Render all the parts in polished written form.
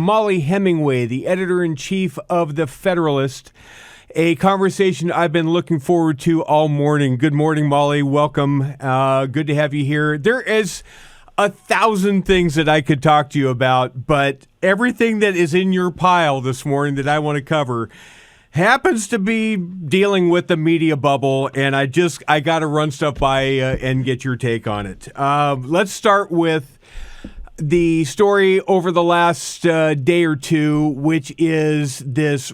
Mollie Hemingway, the editor-in-chief of the Federalist, a conversation I've been looking forward to all morning. Good morning, Mollie. Welcome. Good to have you here. There is 1,000 things that I could talk to you about, but everything that is in your pile this morning that I want to cover happens to be dealing with the media bubble, and I got to run stuff by and get your take on it. Let's start with the story over the last day or two, which is this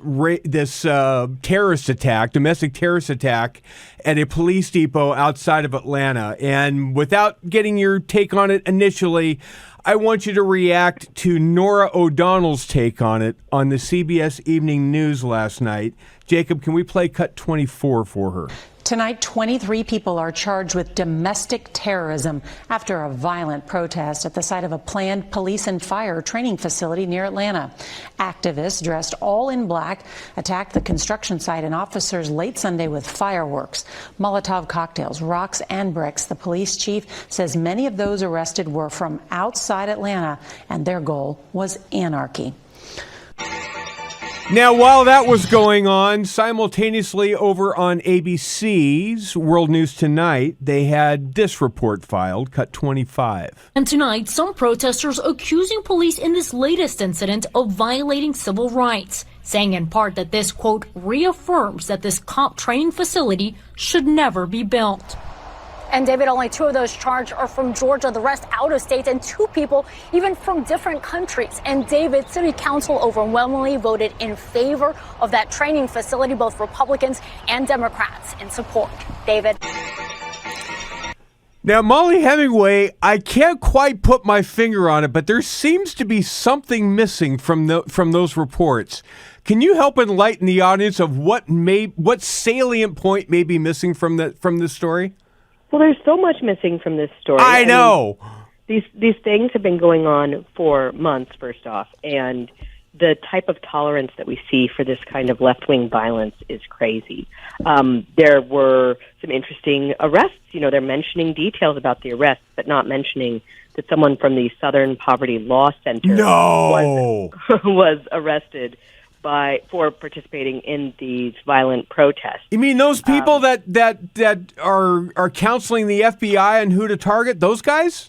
terrorist attack, domestic terrorist attack at a police depot outside of Atlanta. And without getting your take on it initially, I want you to react to Norah O'Donnell's take on it on the CBS Evening News last night. Jacob, can we play cut 24 for her? Tonight, 23 people are charged with domestic terrorism after a violent protest at the site of a planned police and fire training facility near Atlanta. Activists dressed all in black attacked the construction site and officers late Sunday with fireworks, Molotov cocktails, rocks, and bricks. The police chief says many of those arrested were from outside Atlanta, and their goal was anarchy. Now, while that was going on, simultaneously over on ABC's World News Tonight, they had this report filed, cut 25. And tonight, some protesters accusing police in this latest incident of violating civil rights, saying in part that this, quote, reaffirms that this cop training facility should never be built. And David, only 2 of those charged are from Georgia, the rest out of state, and 2 people even from different countries. And David, City Council overwhelmingly voted in favor of that training facility, both Republicans and Democrats in support. David. Now, Mollie Hemingway, I can't quite put my finger on it, but there seems to be something missing from those reports. Can you help enlighten the audience of what salient point may be missing from this story? Well, there's so much missing from this story. I know. These things have been going on for months, first off, and the type of tolerance that we see for this kind of left-wing violence is crazy. There were some interesting arrests. You know, they're mentioning details about the arrests, but not mentioning that someone from the Southern Poverty Law Center was arrested for participating in these violent protests. You mean those people that are counseling the FBI on who to target? Those guys?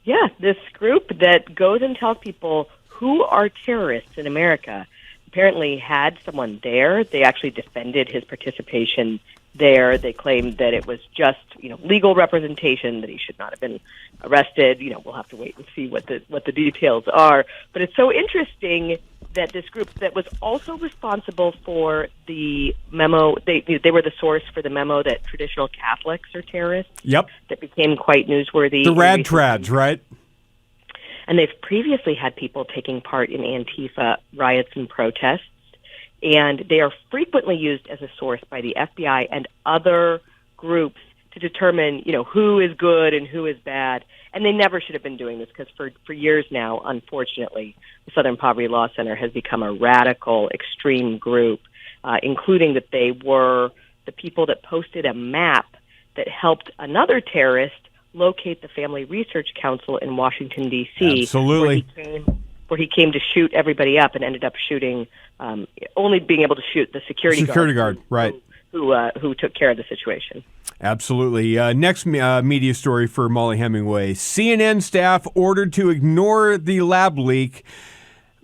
Yeah, this group that goes and tells people who are terrorists in America apparently had someone there. They actually defended his participation there. They claimed that it was just, legal representation, that he should not have been arrested. We'll have to wait and see what the details are. But it's so interesting that this group that was also responsible for the memo, they were the source for the memo that traditional Catholics are terrorists. Yep. That became quite newsworthy. The rad trads, right? And they've previously had people taking part in Antifa riots and protests, and they are frequently used as a source by the FBI and other groups to determine, who is good and who is bad. And they never should have been doing this because for years now, unfortunately, the Southern Poverty Law Center has become a radical, extreme group, including that they were the people that posted a map that helped another terrorist locate the Family Research Council in Washington, D.C. Absolutely. Where he came to shoot everybody up and ended up shooting, only being able to shoot the security guard, right? Who took care of the situation. Absolutely. Next media story for Mollie Hemingway. CNN staff ordered to ignore the lab leak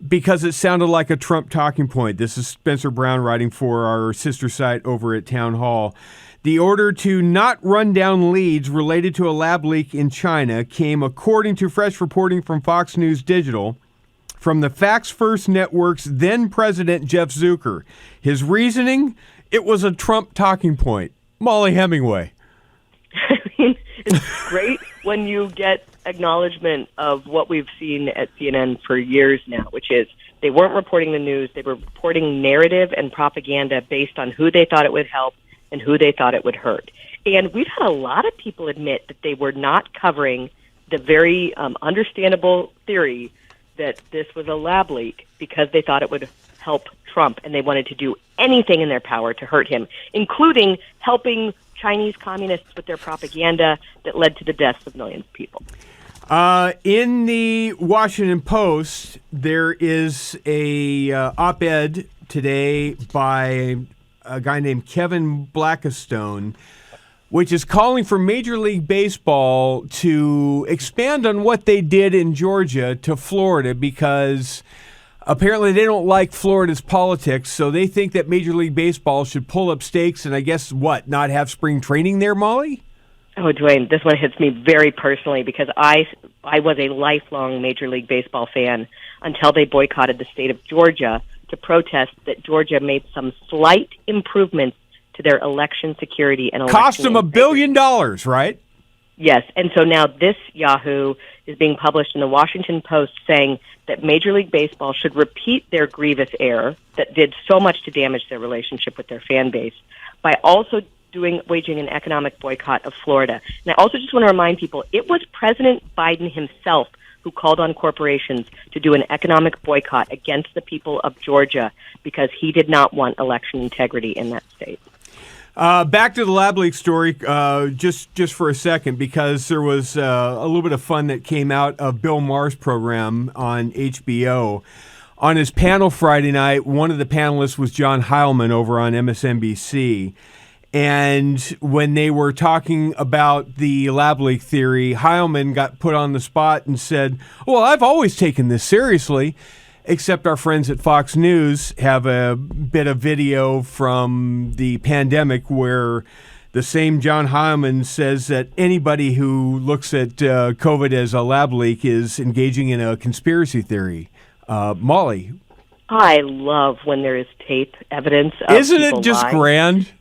because it sounded like a Trump talking point. This is Spencer Brown writing for our sister site over at Town Hall. The order to not run down leads related to a lab leak in China came, according to fresh reporting from Fox News Digital, from the Facts First Network's then president, Jeff Zucker. His reasoning? It was a Trump talking point. Mollie Hemingway. I mean, it's great when you get acknowledgement of what we've seen at CNN for years now, which is they weren't reporting the news. They were reporting narrative and propaganda based on who they thought it would help and who they thought it would hurt. And we've had a lot of people admit that they were not covering the very understandable theory that this was a lab leak because they thought it would help Trump, and they wanted to do anything in their power to hurt him, including helping Chinese communists with their propaganda that led to the deaths of millions of people. In the Washington Post, there is a op-ed today by a guy named Kevin Blackistone, which is calling for Major League Baseball to expand on what they did in Georgia to Florida, because apparently they don't like Florida's politics, so they think that Major League Baseball should pull up stakes and, I guess, not have spring training there, Molly? Oh, Dwayne, this one hits me very personally because I was a lifelong Major League Baseball fan until they boycotted the state of Georgia to protest that Georgia made some slight improvements to their election security and election cost them $1 billion, right? Yes, and so now this Yahoo is being published in the Washington Post saying that Major League Baseball should repeat their grievous error that did so much to damage their relationship with their fan base by also waging an economic boycott of Florida. And I also just want to remind people, it was President Biden himself who called on corporations to do an economic boycott against the people of Georgia because he did not want election integrity in that state. Back to the Lab Leak story, just for a second, because there was a little bit of fun that came out of Bill Maher's program on HBO. On his panel Friday night, one of the panelists was John Heilman over on MSNBC. And when they were talking about the lab leak theory, Heilman got put on the spot and said, well, I've always taken this seriously, except our friends at Fox News have a bit of video from the pandemic where the same John Heilman says that anybody who looks at COVID as a lab leak is engaging in a conspiracy theory. Molly. I love when there is tape evidence of Isn't people it just lying. grand?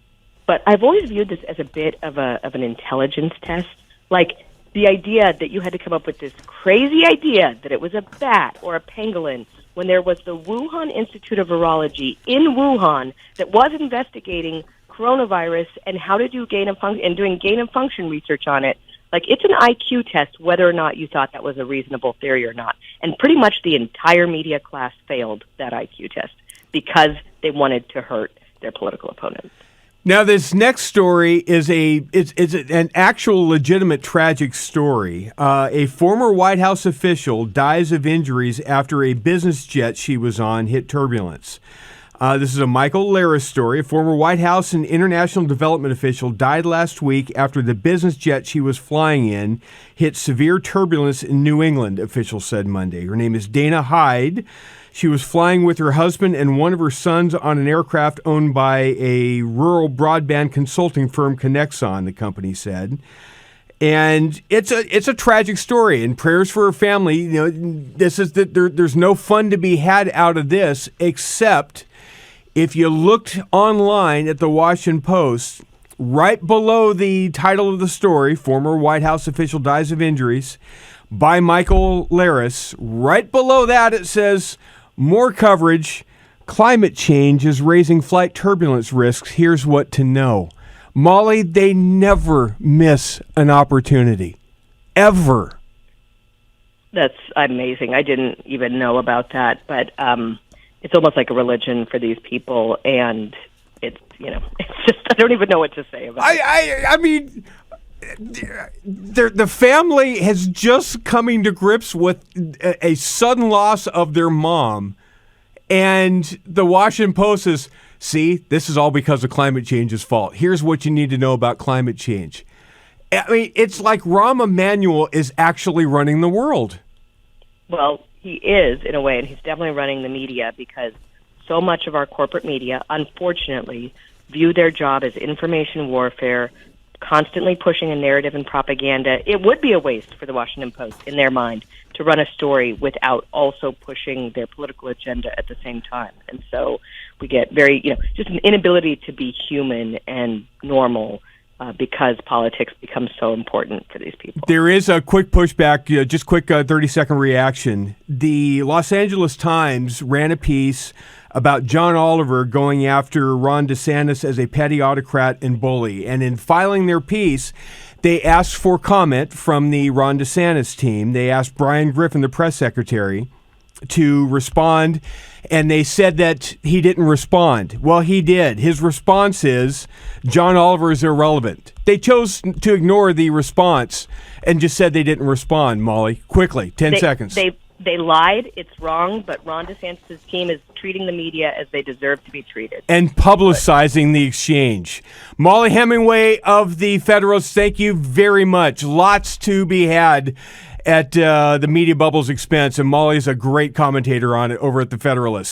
But I've always viewed this as a bit of an intelligence test. Like the idea that you had to come up with this crazy idea that it was a bat or a pangolin when there was the Wuhan Institute of Virology in Wuhan that was investigating coronavirus and how to do gain of function and doing gain of function research on it. Like, it's an IQ test whether or not you thought that was a reasonable theory or not. And pretty much the entire media class failed that IQ test because they wanted to hurt their political opponents. Now, this next story is an actual legitimate tragic story. A former White House official dies of injuries after a business jet she was on hit turbulence. This is a Michael Laris story. A former White House and international development official died last week after the business jet she was flying in hit severe turbulence in New England, officials said Monday. Her name is Dana Hyde. She was flying with her husband and one of her sons on an aircraft owned by a rural broadband consulting firm, Connexon, the company said. And it's a tragic story, and prayers for her family. You know, there's no fun to be had out of this, except if you looked online at the Washington Post, right below the title of the story, former White House official dies of injuries, by Michael Laris, right below that it says, more coverage, climate change is raising flight turbulence risks. Here's what to know. Molly, they never miss an opportunity. Ever. That's amazing. I didn't even know about that, but it's almost like a religion for these people, and it's just, I don't even know what to say about it. I mean, the family has just coming to grips with a sudden loss of their mom, and the Washington Post is, see, this is all because of climate change's fault. Here's what you need to know about climate change. I mean, it's like Rahm Emanuel is actually running the world. Well, he is, in a way, and he's definitely running the media because so much of our corporate media, unfortunately, view their job as information warfare, constantly pushing a narrative and propaganda. It would be a waste for the Washington Post, in their mind, to run a story without also pushing their political agenda at the same time. And so we get very, just an inability to be human and normal because politics becomes so important for these people. There is a quick pushback, just quick 30-second reaction. The Los Angeles Times ran a piece about John Oliver going after Ron DeSantis as a petty autocrat and bully. And in filing their piece, they asked for comment from the Ron DeSantis team. They asked Brian Griffin, the press secretary, to respond, and they said that he didn't respond. Well, he did. His response is, John Oliver is irrelevant. They chose to ignore the response and just said they didn't respond, Mollie. Quickly, 10 seconds. They lied. It's wrong, but Ron DeSantis' team is treating the media as they deserve to be treated. And publicizing the exchange. Mollie Hemingway of the Federalist, thank you very much. Lots to be had at the media bubble's expense, and Mollie's a great commentator on it over at the Federalist.